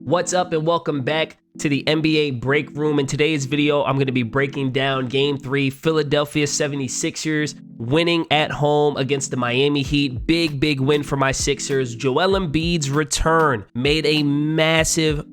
What's up and welcome back to the NBA Break Room. In today's video, I'm going to be breaking down Game 3, Philadelphia 76ers winning at home against the Miami Heat. Big win for my Sixers. Joel Embiid's return made a massive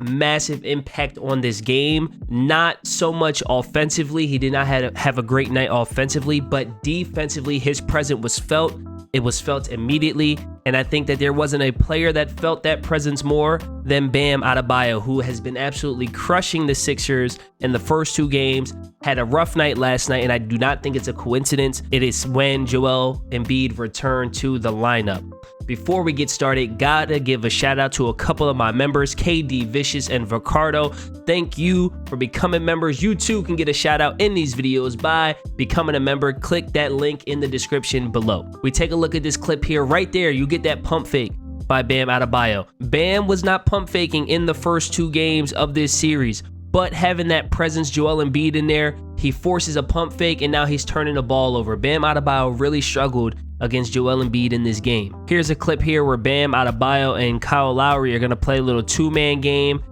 impact on this game. Not so much offensively. He did not have a great night offensively, but defensively, his presence was felt. It was felt immediately, and I think that there wasn't a player that felt that presence more than Bam Adebayo, who has been absolutely crushing the Sixers in the first two games. Had a rough night last night, and I do not think it's a coincidence. It is when Joel Embiid returned to the lineup. Before we get started, gotta give a shout out to a couple of my members, KD Vicious and Ricardo. Thank you for becoming members. You too can get a shout out in these videos by becoming a member. Click that link in the description below. We take a look at this clip here. Right there, you get that pump fake by Bam Adebayo. Bam was not pump faking in the first two games of this series, but having that presence, Joel Embiid in there, he forces a pump fake and now he's turning the ball over. Bam Adebayo really struggled against Joel Embiid in this game. Here's a clip here where Bam Adebayo and Kyle Lowry are going to play a little two-man game,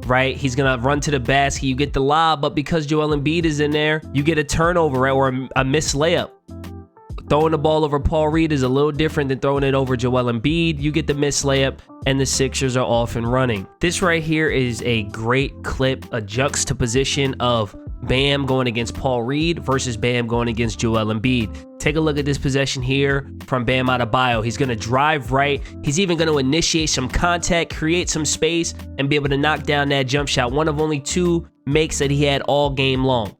right? He's going to run to the basket. You get the lob, but because Joel Embiid is in there, you get a turnover, right, or a missed layup. Throwing the ball over Paul Reed is a little different than throwing it over Joel Embiid. You get the missed layup, and the Sixers are off and running. This right here is a great clip, a juxtaposition of Bam going against Paul Reed versus Bam going against Joel Embiid. Take a look at this possession here from Bam Adebayo. He's going to drive right. He's even going to initiate some contact, create some space, and be able to knock down that jump shot. One of only two makes that he had all game long.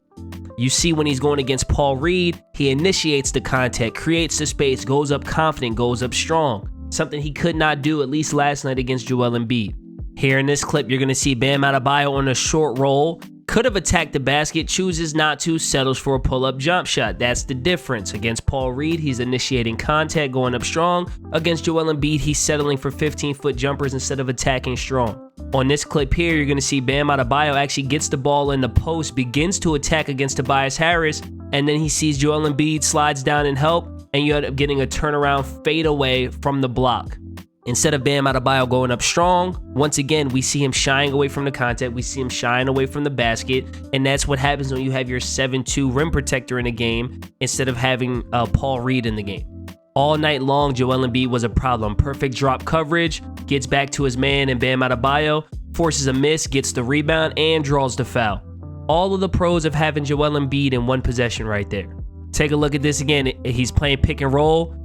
You see when he's going against Paul Reed, he initiates the contact, creates the space, goes up confident, goes up strong. Something he could not do, at least last night, against Joel Embiid. Here in this clip, you're going to see Bam Adebayo on a short roll. Could have attacked the basket, chooses not to, settles for a pull-up jump shot. That's the difference. Against Paul Reed, he's initiating contact, going up strong. Against Joel Embiid, he's settling for 15-foot jumpers instead of attacking strong. On this clip here, you're going to see Bam Adebayo actually gets the ball in the post, begins to attack against Tobias Harris, and then he sees Joel Embiid, slides down and help, and you end up getting a turnaround fadeaway from the block. Instead of Bam Adebayo going up strong, once again, we see him shying away from the contact. We see him shying away from the basket. And that's what happens when you have your 7-2 rim protector in a game instead of having Paul Reed in the game. All night long, Joel Embiid was a problem. Perfect drop coverage, gets back to his man and Bam Adebayo, forces a miss, gets the rebound, and draws the foul. All of the pros of having Joel Embiid in one possession right there. Take a look at this again. He's playing pick and roll.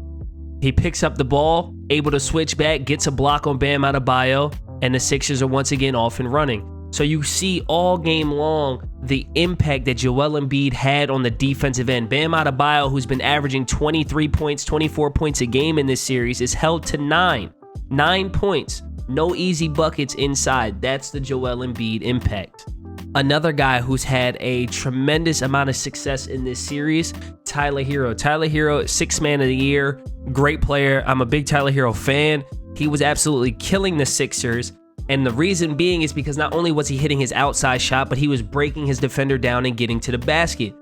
He picks up the ball, able to switch back, gets a block on Bam Adebayo, and the Sixers are once again off and running. So you see all game long the impact that Joel Embiid had on the defensive end. Bam Adebayo, who's been averaging 23 points, 24 points a game in this series, is held to 9 points. No easy buckets inside. That's the Joel Embiid impact. Another guy who's had a tremendous amount of success in this series, Tyler Herro. Tyler Herro, 6th man of the year, great player. I'm a big Tyler Herro fan. He was absolutely killing the Sixers, and the reason being is because not only was he hitting his outside shot, but he was breaking his defender down and getting to the basket.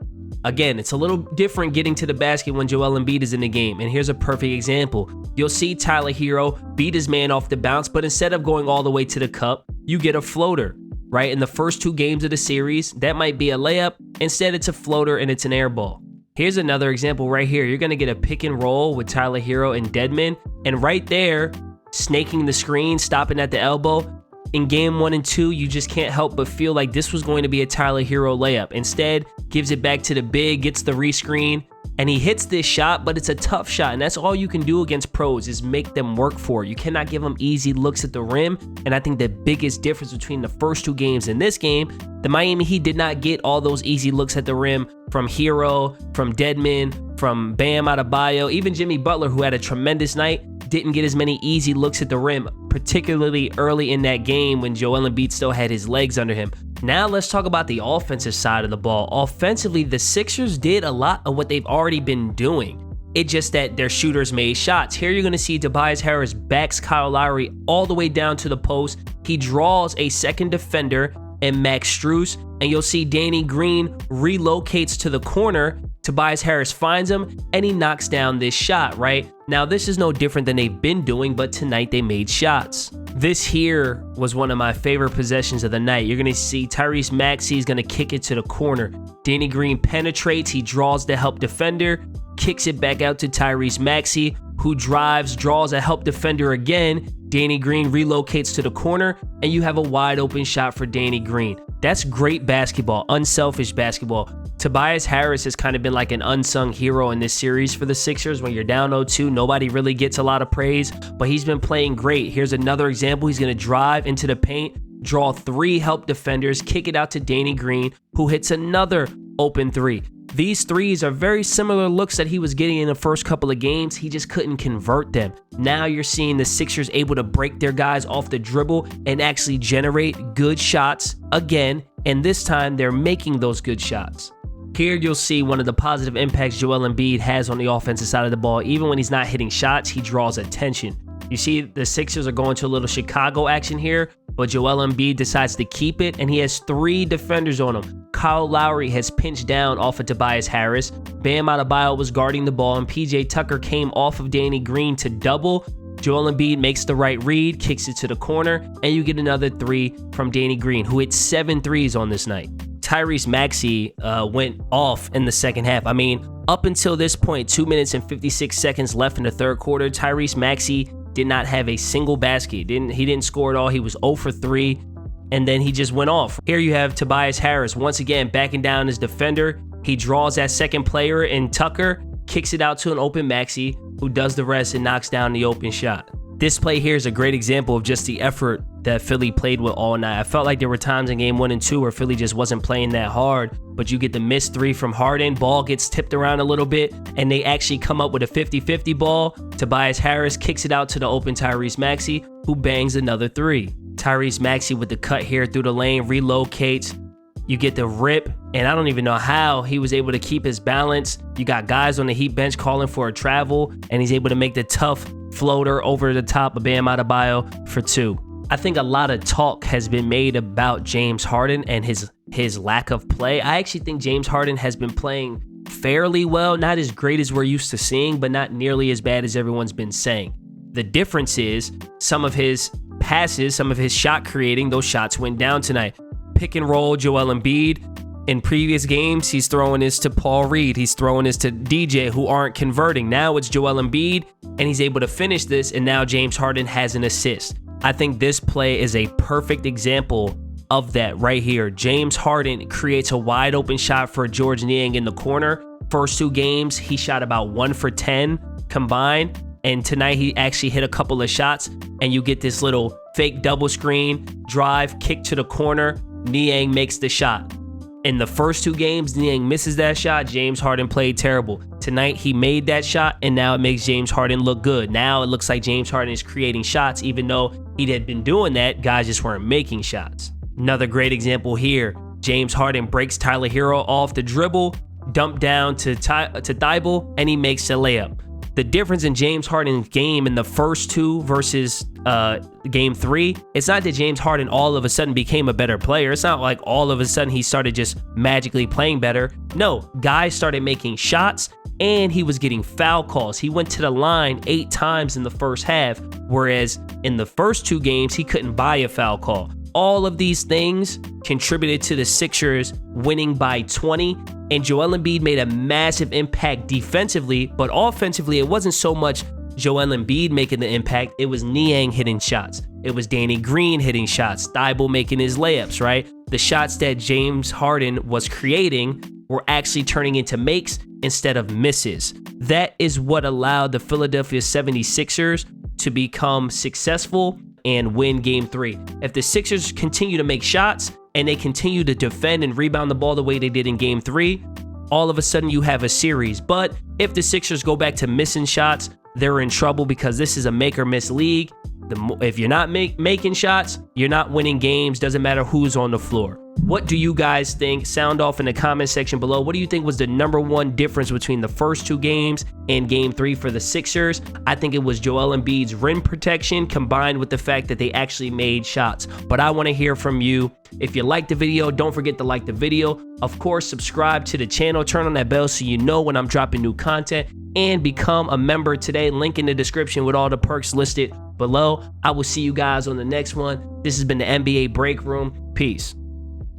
Again, it's a little different getting to the basket when Joel Embiid is in the game, and here's a perfect example. You'll see Tyler Herro beat his man off the bounce, but instead of going all the way to the cup, you get a floater. Right, in the first two games of the series, that might be a layup. Instead, it's a floater and it's an air ball. Here's another example right here. You're going to get a pick and roll with Tyler Herro and Dedmon. And right there, snaking the screen, stopping at the elbow. In game 1 and 2, you just can't help but feel like this was going to be a Tyler Herro layup. Instead, gives it back to the big, gets the rescreen, and he hits this shot, but it's a tough shot, and that's all you can do against pros is make them work for it. You cannot give them easy looks at the rim, and I think the biggest difference between the first two games and this game, the Miami Heat did not get all those easy looks at the rim from Herro, from Dedmon, from Bam Adebayo, even Jimmy Butler, who had a tremendous night, didn't get as many easy looks at the rim, particularly early in that game when Joel Embiid still had his legs under him. Now let's talk about the offensive side of the ball. Offensively, the Sixers did a lot of what they've already been doing. It's just that their shooters made shots. Here you're going to see Tobias Harris backs Kyle Lowry all the way down to the post. He draws a second defender and Max Strus, and you'll see Danny Green relocates to the corner. Tobias Harris finds him, and he knocks down this shot, right? Now, this is no different than they've been doing, but tonight they made shots. This here was one of my favorite possessions of the night. You're going to see Tyrese Maxey is going to kick it to the corner. Danny Green penetrates. He draws the help defender, kicks it back out to Tyrese Maxey, who drives, draws a help defender again. Danny Green relocates to the corner, and you have a wide open shot for Danny Green. That's great basketball, unselfish basketball. Tobias Harris has kind of been like an unsung hero in this series for the Sixers. When you're down 0-2, nobody really gets a lot of praise, but he's been playing great. Here's another example. He's going to drive into the paint, draw 3 help defenders, kick it out to Danny Green, who hits another open 3. These threes are very similar looks that he was getting in the first couple of games. He just couldn't convert them. Now you're seeing the Sixers able to break their guys off the dribble and actually generate good shots again, and this time they're making those good shots. Here you'll see one of the positive impacts Joel Embiid has on the offensive side of the ball. Even when he's not hitting shots, he draws attention. You see the Sixers are going to a little Chicago action here, but Joel Embiid decides to keep it, and he has 3 defenders on him. Kyle Lowry has pinched down off of Tobias Harris. Bam Adebayo was guarding the ball, and PJ Tucker came off of Danny Green to double. Joel Embiid makes the right read, kicks it to the corner, and you get another 3 from Danny Green, who hit 7 threes on this night. Tyrese Maxey went off in the second half. I mean, up until this point, 2 minutes and 56 seconds left in the third quarter, Tyrese Maxey did not have a single basket. He didn't score at all. He was 0 for 3, and then he just went off. Here you have Tobias Harris once again backing down his defender. He draws that second player in Tucker, kicks it out to an open Maxey, who does the rest and knocks down the open shot. This play here is a great example of just the effort that Philly played with all night. I felt like there were times in game 1 and 2 where Philly just wasn't playing that hard, but you get the missed 3 from Harden, ball gets tipped around a little bit, and they actually come up with a 50-50 ball. Tobias Harris kicks it out to the open Tyrese Maxey, who bangs another 3. Tyrese Maxey with the cut here through the lane, relocates. You get the rip, and I don't even know how he was able to keep his balance. You got guys on the Heat bench calling for a travel, and he's able to make the tough floater over the top of Bam Adebayo for 2. I think a lot of talk has been made about James Harden and his lack of play. I actually think James Harden has been playing fairly well, not as great as we're used to seeing, but not nearly as bad as everyone's been saying. The difference is some of his passes, some of his shot creating, those shots went down tonight. Pick and roll, Joel Embiid. In previous games, he's throwing this to Paul Reed. He's throwing this to DJ, who aren't converting. Now it's Joel Embiid, and he's able to finish this, and now James Harden has an assist. I think this play is a perfect example of that right here. James Harden creates a wide open shot for George Niang in the corner. First 2 games, he shot about 1 for 10 combined, and tonight he actually hit a couple of shots, and you get this little fake double screen, drive, kick to the corner. Niang makes the shot. In the first 2 games, Niang misses that shot. James Harden played terrible. Tonight, he made that shot, and now it makes James Harden look good. Now it looks like James Harden is creating shots, even though he had been doing that. Guys just weren't making shots. Another great example here. James Harden breaks Tyler Herro off the dribble, dump down to Thibault, and he makes a layup. The difference in James Harden's game in the first 2 versus game 3, it's not that James Harden all of a sudden became a better player. It's not like all of a sudden he started just magically playing better. No, guys started making shots, and he was getting foul calls. He went to the line 8 times in the first half, whereas in the first 2 games, he couldn't buy a foul call. All of these things contributed to the Sixers winning by 20, and Joel Embiid made a massive impact defensively, but offensively, it wasn't so much Joel Embiid making the impact, it was Niang hitting shots. It was Danny Green hitting shots, Thibault making his layups, right? The shots that James Harden was creating were actually turning into makes instead of misses. That is what allowed the Philadelphia 76ers to become successful and win game 3. If the Sixers continue to make shots and they continue to defend and rebound the ball the way they did in game 3, all of a sudden you have a series. But if the Sixers go back to missing shots, they're in trouble, because this is a make or miss league. If you're not making shots, you're not winning games. Doesn't matter who's on the floor. What do you guys think? Sound off in the comment section below. What do you think was the #1 difference between the first 2 games and game 3 for the Sixers? I think it was Joel Embiid's rim protection combined with the fact that they actually made shots. But I want to hear from you. If you liked the video, don't forget to like the video. Of course, subscribe to the channel, turn on that bell so you know when I'm dropping new content, and become a member today. Link in the description with all the perks listed below. I will see you guys on the next one. This has been the NBA Break Room. Peace.